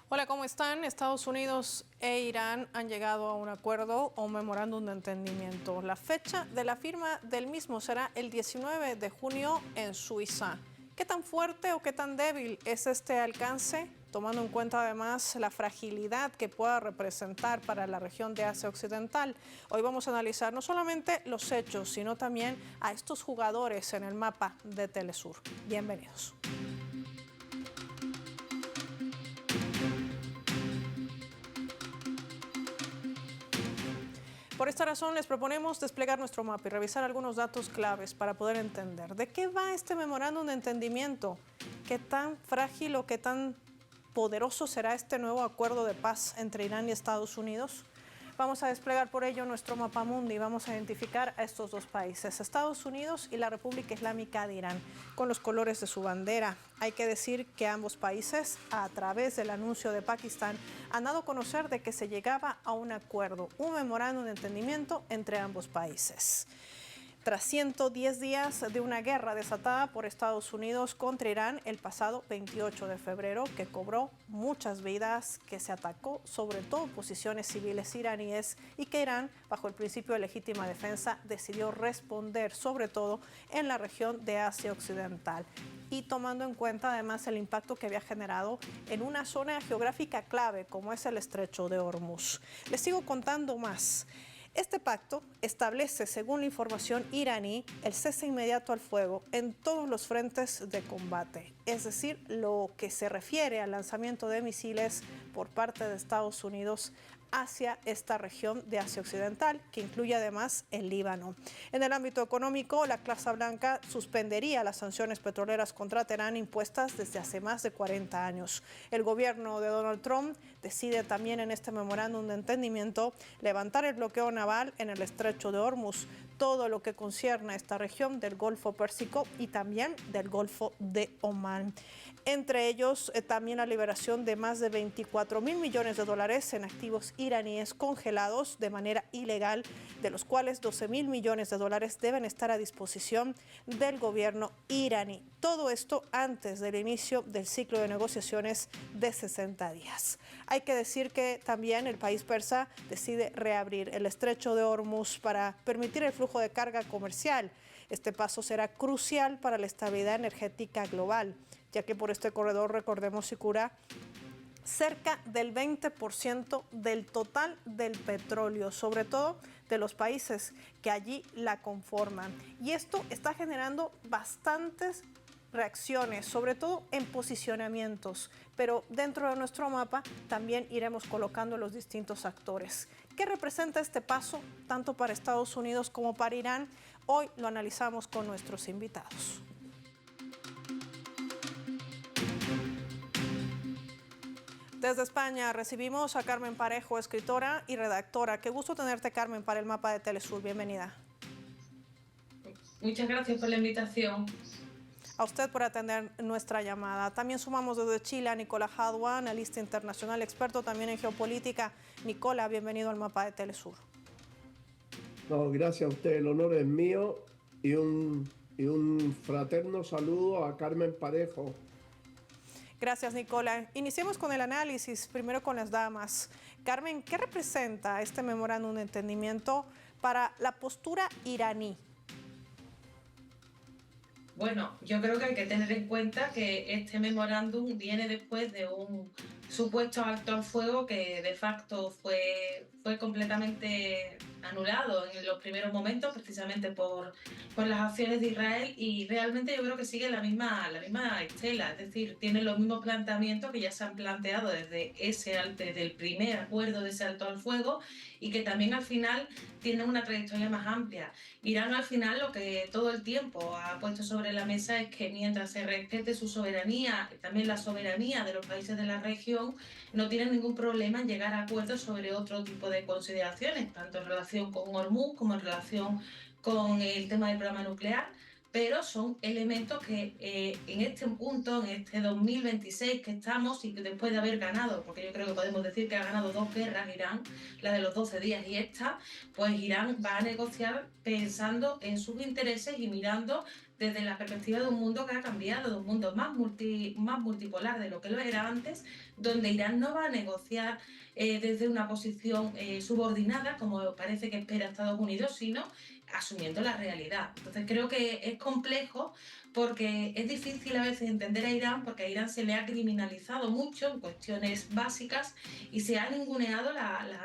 Hola, ¿cómo están? Estados Unidos e Irán han llegado a un acuerdo o un memorándum de entendimiento. La fecha de la firma del mismo será el 19 de junio en Suiza. ¿Qué tan fuerte o qué tan débil es este alcance? Tomando en cuenta además la fragilidad que pueda representar para la región de Asia Occidental. Hoy vamos a analizar no solamente los hechos, sino también a estos jugadores en el mapa de Telesur. Bienvenidos. Por esta razón les proponemos desplegar nuestro mapa y revisar algunos datos claves para poder entender de qué va este memorándum de entendimiento, qué tan frágil o qué tan poderoso será este nuevo acuerdo de paz entre Irán y Estados Unidos. Vamos a desplegar por ello nuestro mapa mundi y vamos a identificar a estos dos países, Estados Unidos y la República Islámica de Irán, con los colores de su bandera. Hay que decir que ambos países, a través del anuncio de Pakistán, han dado a conocer de que se llegaba a un acuerdo, un memorándum de entendimiento entre ambos países. Tras 110 días de una guerra desatada por Estados Unidos contra Irán el pasado 28 de febrero, que cobró muchas vidas, que se atacó sobre todo posiciones civiles iraníes y que Irán, bajo el principio de legítima defensa, decidió responder sobre todo en la región de Asia Occidental. Y tomando en cuenta además el impacto que había generado en una zona geográfica clave como es el Estrecho de Hormuz. Les sigo contando más. Este pacto establece, según la información iraní, el cese inmediato al fuego en todos los frentes de combate, es decir, lo que se refiere al lanzamiento de misiles por parte de Estados Unidos hacia esta región de Asia Occidental, que incluye además el Líbano. En el ámbito económico, la Casa Blanca suspendería las sanciones petroleras contra Teherán impuestas desde hace más de 40 años. El gobierno de Donald Trump decide también en este memorándum de entendimiento levantar el bloqueo naval en el Estrecho de Hormuz, todo lo que concierne a esta región del Golfo Pérsico y también del Golfo de Omán. Entre ellos, también la liberación de más de 24.000 millones de dólares en activos iraníes congelados de manera ilegal, de los cuales 12.000 millones de dólares deben estar a disposición del gobierno iraní. Todo esto antes del inicio del ciclo de negociaciones de 60 días. Hay que decir que también el país persa decide reabrir el Estrecho de Hormuz para permitir el flujo de carga comercial. Este paso será crucial para la estabilidad energética global, ya que por este corredor, recordemos, circula cerca del 20% del total del petróleo, sobre todo de los países que allí la conforman. Y esto está generando bastantes reacciones, sobre todo en posicionamientos, pero dentro de nuestro mapa también iremos colocando los distintos actores. ¿Qué representa este paso tanto para Estados Unidos como para Irán? Hoy lo analizamos con nuestros invitados. Desde España recibimos a Carmen Parejo, escritora y redactora. Qué gusto tenerte, Carmen, para el mapa de Telesur. Bienvenida. Muchas gracias por la invitación. A usted por atender nuestra llamada. También sumamos desde Chile a Nicola Jadua, analista internacional, experto también en geopolítica. Nicola, bienvenido al mapa de Telesur. No, gracias a usted, el honor es mío y un fraterno saludo a Carmen Parejo. Gracias, Nicola. Iniciemos con el análisis, primero con las damas. Carmen, ¿qué representa este memorándum de entendimiento para la postura iraní? Bueno, yo creo que hay que tener en cuenta que este memorándum viene después de un supuesto alto al fuego que de facto fue completamente anulado en los primeros momentos, precisamente por las acciones de Israel, y realmente yo creo que sigue la misma estela, es decir, tiene los mismos planteamientos que ya se han planteado desde el primer acuerdo de ese alto al fuego, y que también al final tiene una trayectoria más amplia. Irán al final lo que todo el tiempo ha puesto sobre la mesa es que mientras se respete su soberanía, también la soberanía de los países de la región, no tienen ningún problema en llegar a acuerdos sobre otro tipo de consideraciones, tanto en relación con Hormuz como en relación con el tema del programa nuclear, pero son elementos que en este punto, en este 2026 que estamos, y que después de haber ganado, porque yo creo que podemos decir que ha ganado dos guerras Irán, la de los 12 días y esta, pues Irán va a negociar pensando en sus intereses y mirando desde la perspectiva de un mundo que ha cambiado, de un mundo más multipolar de lo que lo era antes, donde Irán no va a negociar desde una posición subordinada, como parece que espera Estados Unidos, sino asumiendo la realidad. Entonces creo que es complejo porque es difícil a veces entender a Irán, porque a Irán se le ha criminalizado mucho en cuestiones básicas y se ha ninguneado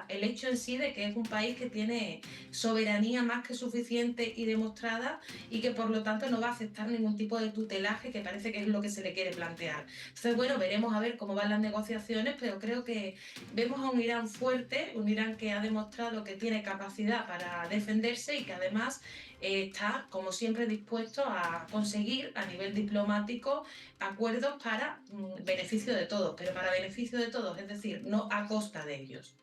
el hecho en sí de que es un país que tiene soberanía más que suficiente y demostrada y que por lo tanto no va a aceptar ningún tipo de tutelaje, que parece que es lo que se le quiere plantear. Entonces, bueno, veremos a ver cómo van las negociaciones, pero creo que vemos a un Irán fuerte, un Irán que ha demostrado que tiene capacidad para defenderse y que además está, como siempre, dispuesto a conseguir a nivel diplomático acuerdos para beneficio de todos, pero para beneficio de todos, es decir, no a costa de ellos.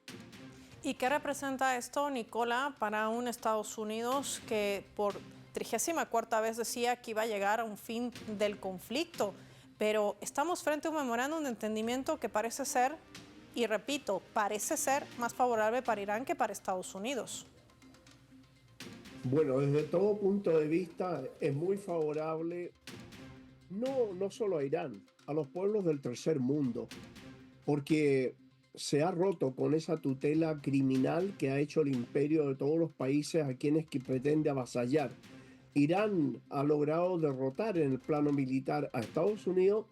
¿Y qué representa esto, Nicola, para un Estados Unidos que por 34ª vez decía que iba a llegar a un fin del conflicto? Pero estamos frente a un memorándum de entendimiento que parece ser, y repito, parece ser más favorable para Irán que para Estados Unidos. Bueno, desde todo punto de vista es muy favorable, no solo a Irán, a los pueblos del tercer mundo, porque se ha roto con esa tutela criminal que ha hecho el imperio de todos los países a quienes que pretende avasallar. Irán ha logrado derrotar en el plano militar a Estados Unidos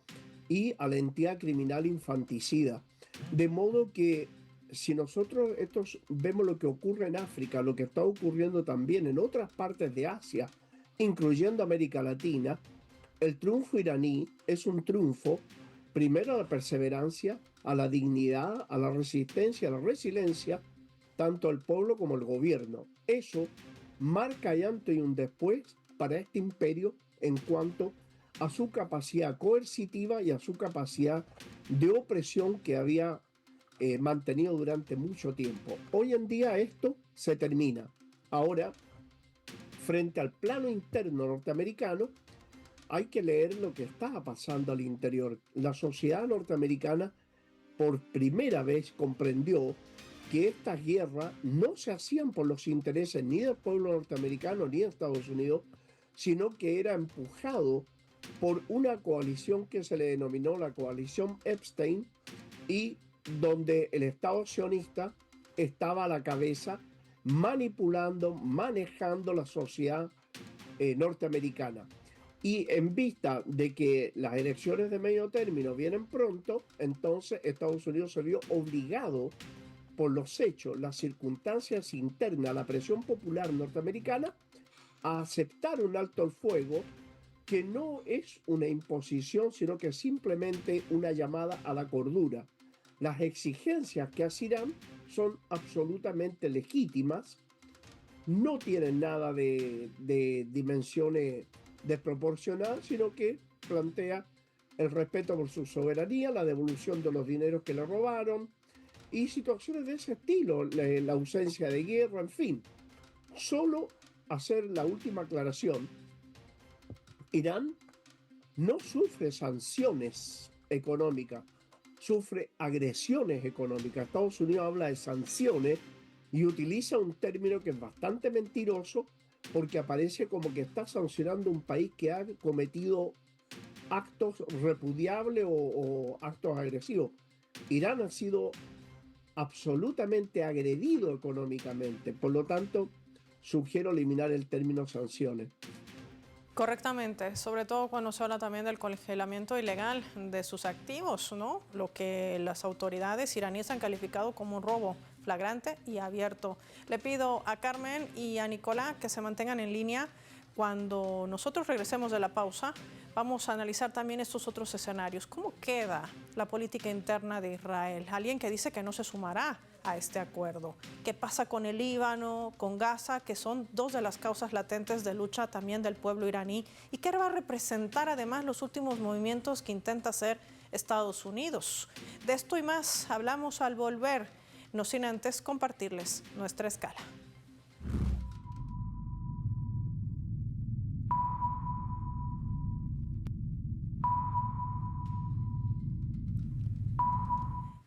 y a la entidad criminal infanticida. De modo que si nosotros vemos lo que ocurre en África, lo que está ocurriendo también en otras partes de Asia, incluyendo América Latina, el triunfo iraní es un triunfo, primero a la perseverancia, a la dignidad, a la resistencia, a la resiliencia, tanto el pueblo como el gobierno. Eso marca y antes y un después para este imperio en cuanto a su capacidad coercitiva y a su capacidad de opresión que había mantenido durante mucho tiempo. Hoy en día esto se termina. Ahora, frente al plano interno norteamericano, hay que leer lo que está pasando al interior. La sociedad norteamericana por primera vez comprendió que estas guerras no se hacían por los intereses ni del pueblo norteamericano ni de Estados Unidos, sino que era empujado por una coalición que se le denominó la coalición Epstein y donde el Estado sionista estaba a la cabeza manipulando, manejando la sociedad norteamericana. Y en vista de que las elecciones de medio término vienen pronto, entonces Estados Unidos se vio obligado por los hechos, las circunstancias internas, la presión popular norteamericana, a aceptar un alto el fuego que no es una imposición, sino que es simplemente una llamada a la cordura. Las exigencias que hace Irán son absolutamente legítimas, no tienen nada de dimensiones desproporcionadas, sino que plantea el respeto por su soberanía, la devolución de los dineros que le robaron y situaciones de ese estilo, la ausencia de guerra, en fin. Solo hacer la última aclaración. Irán no sufre sanciones económicas, sufre agresiones económicas. Estados Unidos habla de sanciones y utiliza un término que es bastante mentiroso porque aparece como que está sancionando un país que ha cometido actos repudiables o actos agresivos. Irán ha sido absolutamente agredido económicamente, por lo tanto, sugiero eliminar el término sanciones. Correctamente, sobre todo cuando se habla también del congelamiento ilegal de sus activos, ¿no? Lo que las autoridades iraníes han calificado como un robo flagrante y abierto. Le pido a Carmen y a Nicolás que se mantengan en línea. Cuando nosotros regresemos de la pausa, vamos a analizar también estos otros escenarios. ¿Cómo queda la política interna de Israel? Alguien que dice que no se sumará a este acuerdo. ¿Qué pasa con el Líbano, con Gaza, que son dos de las causas latentes de lucha también del pueblo iraní? ¿Y qué va a representar además los últimos movimientos que intenta hacer Estados Unidos? De esto y más hablamos al volver, no sin antes compartirles nuestra escala.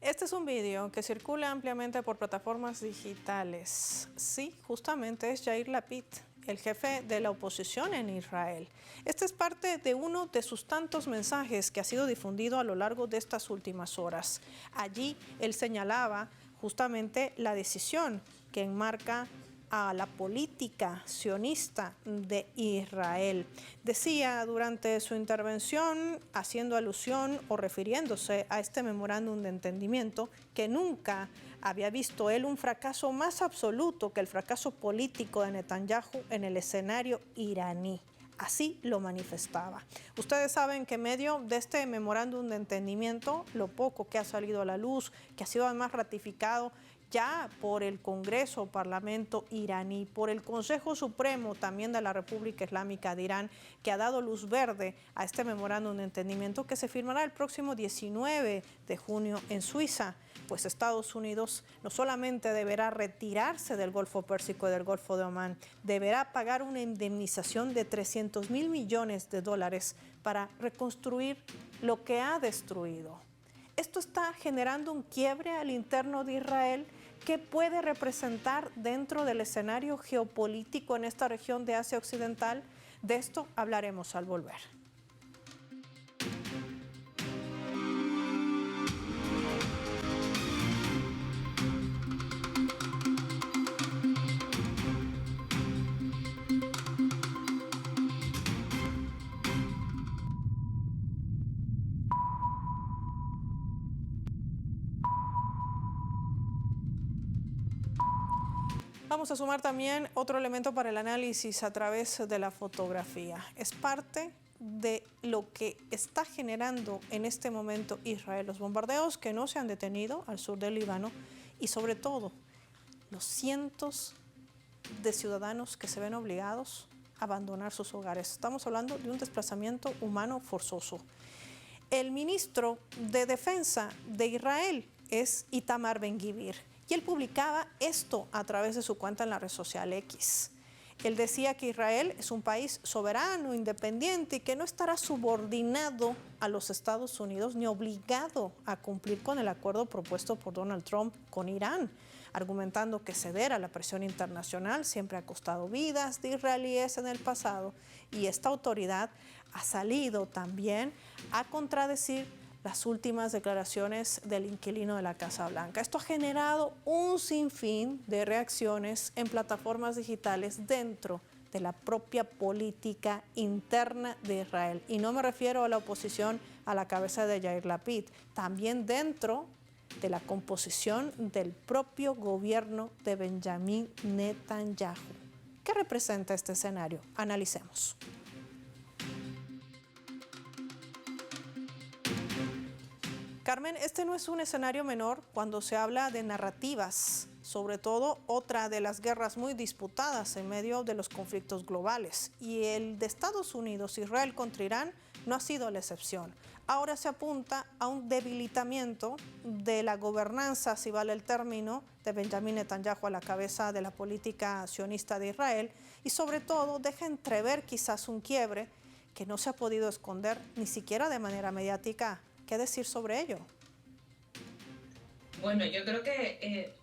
Este es un video que circula ampliamente por plataformas digitales. Sí, justamente es Yair Lapid, el jefe de la oposición en Israel. Este es parte de uno de sus tantos mensajes que ha sido difundido a lo largo de estas últimas horas. Allí él señalaba justamente la decisión que enmarca a la política sionista de Israel. Decía durante su intervención, haciendo alusión o refiriéndose a este memorándum de entendimiento, que nunca había visto él un fracaso más absoluto que el fracaso político de Netanyahu en el escenario iraní. Así lo manifestaba. Ustedes saben que en medio de este memorándum de entendimiento, lo poco que ha salido a la luz, que ha sido además ratificado ya por el Congreso o Parlamento iraní, por el Consejo Supremo también de la República Islámica de Irán, que ha dado luz verde a este memorándum de entendimiento que se firmará el próximo 19 de junio en Suiza. Pues Estados Unidos no solamente deberá retirarse del Golfo Pérsico y del Golfo de Omán, deberá pagar una indemnización de 300.000 millones de dólares para reconstruir lo que ha destruido. Esto está generando un quiebre al interno de Israel que puede representar dentro del escenario geopolítico en esta región de Asia Occidental. De esto hablaremos al volver. Vamos a sumar también otro elemento para el análisis a través de la fotografía. Es parte de lo que está generando en este momento Israel. Los bombardeos que no se han detenido al sur del Líbano y sobre todo los cientos de ciudadanos que se ven obligados a abandonar sus hogares. Estamos hablando de un desplazamiento humano forzoso. El ministro de Defensa de Israel es Itamar Ben-Gvir. Y él publicaba esto a través de su cuenta en la red social X. Él decía que Israel es un país soberano, independiente y que no estará subordinado a los Estados Unidos ni obligado a cumplir con el acuerdo propuesto por Donald Trump con Irán, argumentando que ceder a la presión internacional siempre ha costado vidas de israelíes en el pasado. Y esta autoridad ha salido también a contradecir las últimas declaraciones del inquilino de la Casa Blanca. Esto ha generado un sinfín de reacciones en plataformas digitales dentro de la propia política interna de Israel. Y no me refiero a la oposición a la cabeza de Yair Lapid, también dentro de la composición del propio gobierno de Benjamin Netanyahu. ¿Qué representa este escenario? Analicemos. Carmen, este no es un escenario menor cuando se habla de narrativas, sobre todo otra de las guerras muy disputadas en medio de los conflictos globales. Y el de Estados Unidos, Israel contra Irán, no ha sido la excepción. Ahora se apunta a un debilitamiento de la gobernanza, si vale el término, de Benjamin Netanyahu a la cabeza de la política sionista de Israel y sobre todo deja entrever quizás un quiebre que no se ha podido esconder ni siquiera de manera mediática. ¿Qué decir sobre ello? Bueno, yo creo que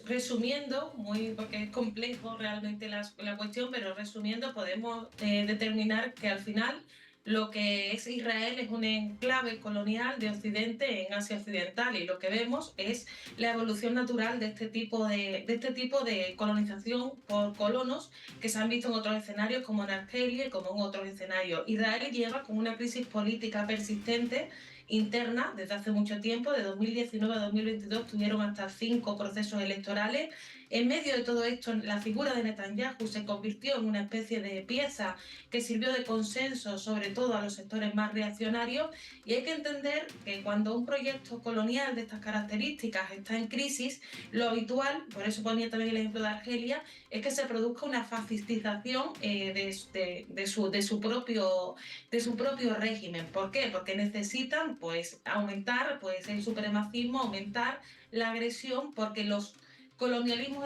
resumiendo, porque es complejo realmente la cuestión, pero resumiendo podemos determinar que al final lo que es Israel es un enclave colonial de Occidente en Asia Occidental y lo que vemos es la evolución natural de este tipo de colonización por colonos que se han visto en otros escenarios como en Argelia y como en otros escenarios. Israel lleva con una crisis política persistente interna desde hace mucho tiempo, de 2019 a 2022 tuvieron hasta 5 procesos electorales. En medio de todo esto, la figura de Netanyahu se convirtió en una especie de pieza que sirvió de consenso, sobre todo a los sectores más reaccionarios, y hay que entender que cuando un proyecto colonial de estas características está en crisis, lo habitual, por eso ponía también el ejemplo de Argelia, es que se produzca una fascistización de su propio régimen. ¿Por qué? Porque necesitan aumentar el supremacismo, aumentar la agresión, porque los colonialismos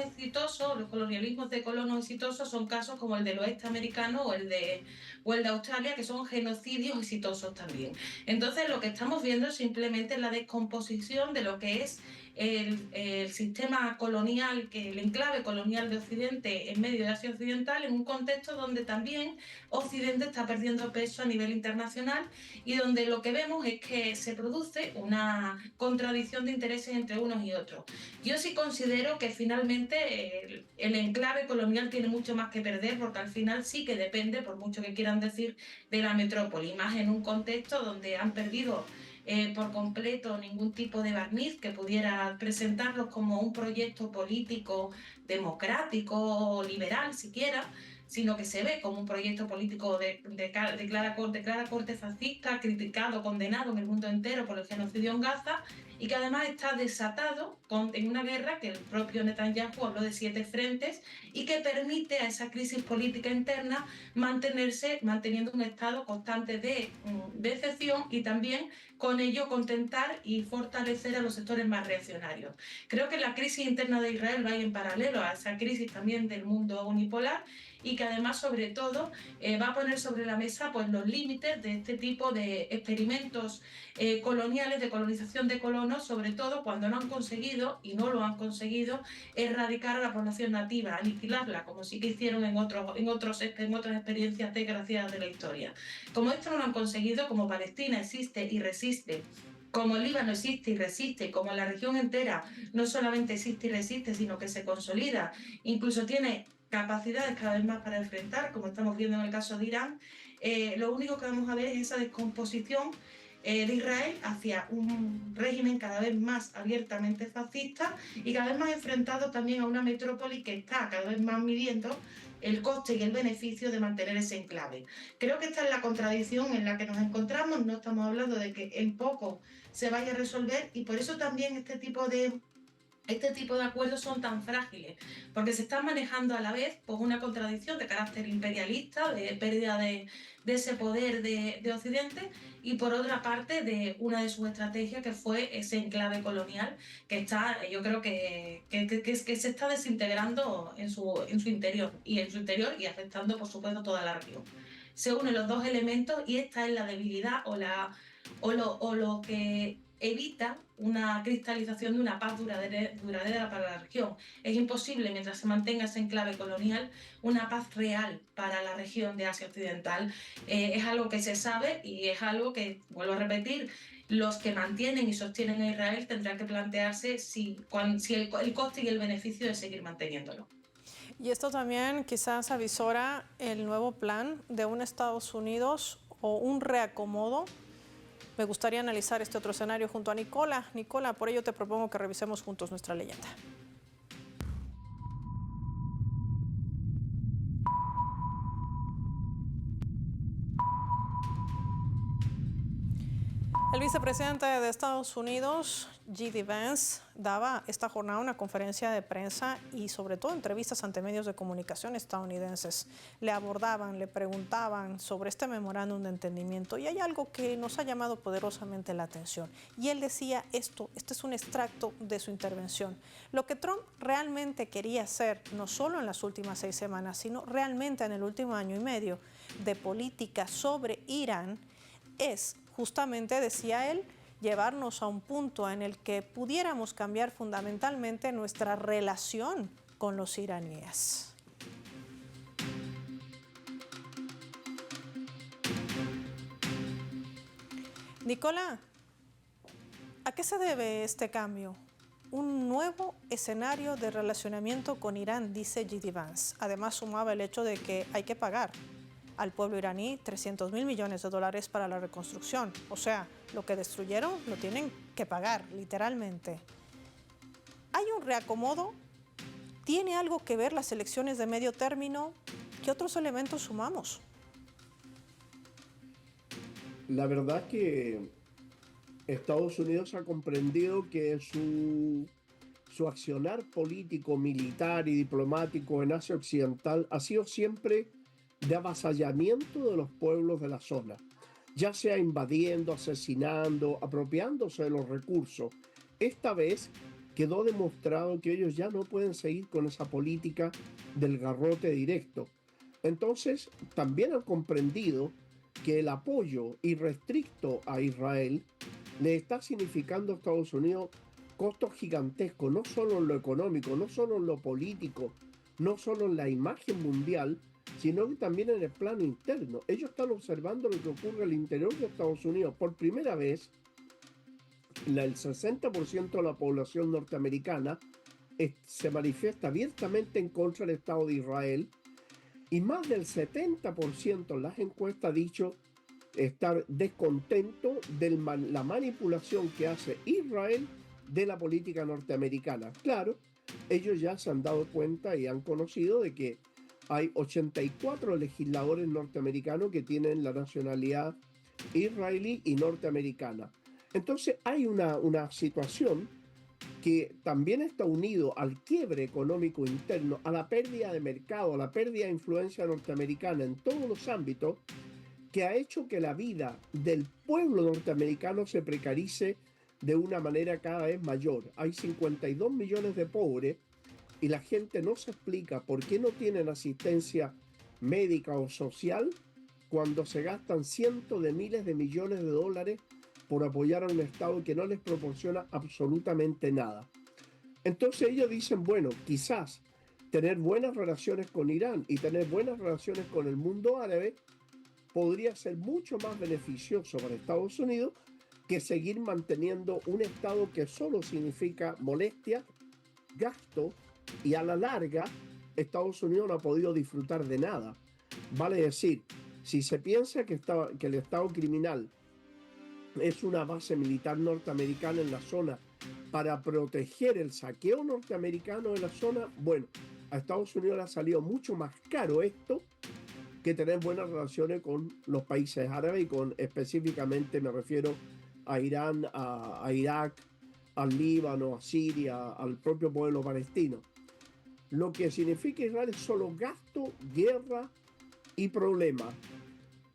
de colonos exitosos son casos como el del oeste americano o el de Australia, que son genocidios exitosos también. Entonces lo que estamos viendo es simplemente la descomposición de lo que es el sistema colonial, que el enclave colonial de Occidente en medio de Asia Occidental, en un contexto donde también Occidente está perdiendo peso a nivel internacional y donde lo que vemos es que se produce una contradicción de intereses entre unos y otros. Yo sí considero que finalmente el enclave colonial tiene mucho más que perder, porque al final sí que depende, por mucho que quieran decir, de la metrópoli, más en un contexto donde han perdido por completo ningún tipo de barniz que pudiera presentarlos como un proyecto político democrático o liberal siquiera, sino que se ve como un proyecto político de clara corte fascista, criticado, condenado en el mundo entero por el genocidio en Gaza, y que además está desatado en una guerra que el propio Netanyahu habló de 7 frentes y que permite a esa crisis política interna manteniendo un estado constante de decepción y también con ello contentar y fortalecer a los sectores más reaccionarios. Creo que la crisis interna de Israel va en paralelo a esa crisis también del mundo unipolar y que además, sobre todo, va a poner sobre la mesa pues, los límites de este tipo de experimentos coloniales, de colonización de colonos, sobre todo cuando no han conseguido, y no lo han conseguido, erradicar a la población nativa, aniquilarla, como sí que hicieron en otras experiencias desgraciadas de la historia. Como esto no lo han conseguido, como Palestina existe y resiste, como el Líbano existe y resiste, como la región entera no solamente existe y resiste, sino que se consolida, incluso tiene capacidades cada vez más para enfrentar, como estamos viendo en el caso de Irán, lo único que vamos a ver es esa descomposición de Israel hacia un régimen cada vez más abiertamente fascista y cada vez más enfrentado también a una metrópoli que está cada vez más midiendo el coste y el beneficio de mantener ese enclave. Creo que esta es la contradicción en la que nos encontramos, no estamos hablando de que en poco se vaya a resolver y por eso también este tipo de acuerdos son tan frágiles, porque se están manejando a la vez pues, una contradicción de carácter imperialista, de pérdida de ese poder de Occidente, y por otra parte de una de sus estrategias que fue ese enclave colonial que está, yo creo que se está desintegrando en su interior y afectando por supuesto toda la región. Se unen los dos elementos y esta es la debilidad o lo que evita una cristalización de una paz duradera para la región. Es imposible, mientras se mantenga ese enclave colonial, una paz real para la región de Asia Occidental. Es algo que se sabe y es algo que, vuelvo a repetir, los que mantienen y sostienen a Israel tendrán que plantearse si el coste y el beneficio de seguir manteniéndolo. Y esto también quizás avisora el nuevo plan de un Estados Unidos o un reacomodo. Me gustaría analizar este otro escenario junto a Nicola. Nicola, por ello te propongo que revisemos juntos nuestra leyenda. El vicepresidente de Estados Unidos, J.D. Vance, daba esta jornada una conferencia de prensa y sobre todo entrevistas ante medios de comunicación estadounidenses. Le abordaban, le preguntaban sobre este memorándum de entendimiento y hay algo que nos ha llamado poderosamente la atención. Y él decía esto, este es un extracto de su intervención. Lo que Trump realmente quería hacer, no solo en las últimas 6 semanas, sino realmente en el último año y medio de política sobre Irán, es justamente, decía él, llevarnos a un punto en el que pudiéramos cambiar fundamentalmente nuestra relación con los iraníes. Nicola, ¿a qué se debe este cambio? Un nuevo escenario de relacionamiento con Irán, dice J.D. Vance. Además, sumaba el hecho de que hay que pagar al pueblo iraní 300.000 millones de dólares para la reconstrucción. O sea, lo que destruyeron lo tienen que pagar, literalmente. ¿Hay un reacomodo? ¿Tiene algo que ver las elecciones de medio término? ¿Qué otros elementos sumamos? La verdad que Estados Unidos ha comprendido que su accionar político, militar y diplomático en Asia Occidental ha sido siempre de avasallamiento de los pueblos de la zona, ya sea invadiendo, asesinando, apropiándose de los recursos. Esta vez quedó demostrado que ellos ya no pueden seguir con esa política del garrote directo. Entonces, también han comprendido que el apoyo irrestricto a Israel le está significando a Estados Unidos costos gigantescos, no solo en lo económico, no solo en lo político, no solo en la imagen mundial, sino que también en el plano interno. Ellos están observando lo que ocurre al interior de Estados Unidos. Por primera vez, el 60% de la población norteamericana se manifiesta abiertamente en contra del Estado de Israel, y más del 70% en las encuestas ha dicho estar descontento de la manipulación que hace Israel de la política norteamericana. Claro, ellos ya se han dado cuenta y han conocido de que hay 84 legisladores norteamericanos que tienen la nacionalidad israelí y norteamericana. Entonces hay una situación que también está unido al quiebre económico interno, a la pérdida de mercado, a la pérdida de influencia norteamericana en todos los ámbitos, que ha hecho que la vida del pueblo norteamericano se precarice de una manera cada vez mayor. Hay 52 millones de pobres y la gente no se explica por qué no tienen asistencia médica o social cuando se gastan cientos de miles de millones de dólares por apoyar a un Estado que no les proporciona absolutamente nada. Entonces ellos dicen, bueno, quizás tener buenas relaciones con Irán y tener buenas relaciones con el mundo árabe podría ser mucho más beneficioso para Estados Unidos que seguir manteniendo un Estado que solo significa molestia, gasto, y a la larga Estados Unidos no ha podido disfrutar de nada. Vale decir, si se piensa que el Estado criminal es una base militar norteamericana en la zona para proteger el saqueo norteamericano de la zona, bueno, a Estados Unidos le ha salido mucho más caro esto que tener buenas relaciones con los países árabes y con, específicamente me refiero a Irán, a Irak, al Líbano, a Siria, al propio pueblo palestino. Lo que significa Israel es solo gasto, guerra y problemas.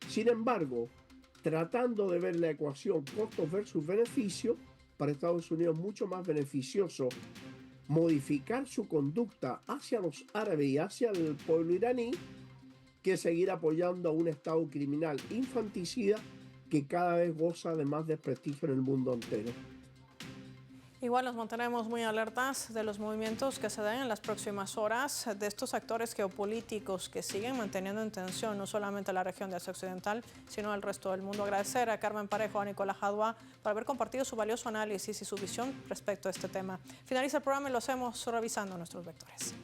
Sin embargo, tratando de ver la ecuación costos versus beneficio, para Estados Unidos es mucho más beneficioso modificar su conducta hacia los árabes y hacia el pueblo iraní que seguir apoyando a un Estado criminal infanticida que cada vez goza de más desprestigio en el mundo entero. Igual nos mantenemos muy alertas de los movimientos que se den en las próximas horas de estos actores geopolíticos que siguen manteniendo en tensión no solamente la región de Asia Occidental, sino el resto del mundo. Agradecer a Carmen Parejo, a Nicolás Jadua por haber compartido su valioso análisis y su visión respecto a este tema. Finaliza el programa y lo hacemos revisando nuestros vectores.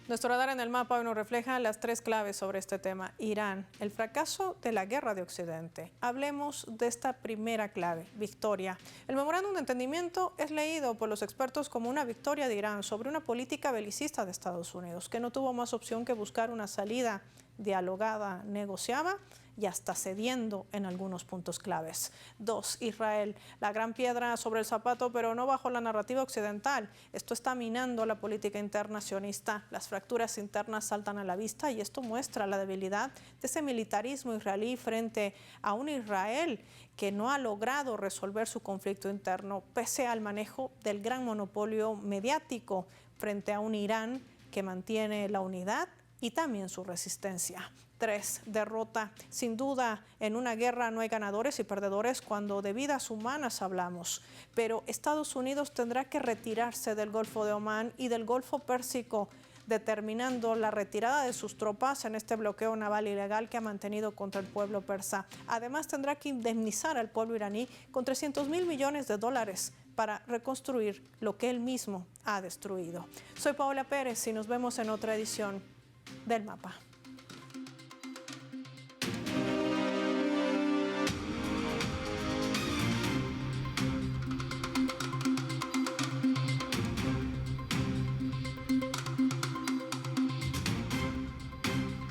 Nuestro radar en el mapa hoy nos refleja las tres claves sobre este tema. Irán, el fracaso de la guerra de Occidente. Hablemos de esta primera clave, victoria. El memorándum de entendimiento es leído por los expertos como una victoria de Irán sobre una política belicista de Estados Unidos, que no tuvo más opción que buscar una salida dialogada, negociada y hasta cediendo en algunos puntos claves. 2. Israel, la gran piedra sobre el zapato, pero no bajo la narrativa occidental. Esto está minando la política interna sionista. Las fracturas internas saltan a la vista y esto muestra la debilidad de ese militarismo israelí frente a un Israel que no ha logrado resolver su conflicto interno, pese al manejo del gran monopolio mediático frente a un Irán que mantiene la unidad y también su resistencia. 3. Derrota. Sin duda, en una guerra no hay ganadores y perdedores cuando de vidas humanas hablamos, pero Estados Unidos tendrá que retirarse del Golfo de Omán y del Golfo Pérsico, determinando la retirada de sus tropas en este bloqueo naval ilegal que ha mantenido contra el pueblo persa. Además, tendrá que indemnizar al pueblo iraní con $300.000 millones para reconstruir lo que él mismo ha destruido. Soy Paola Pérez y nos vemos en otra edición del Mapa.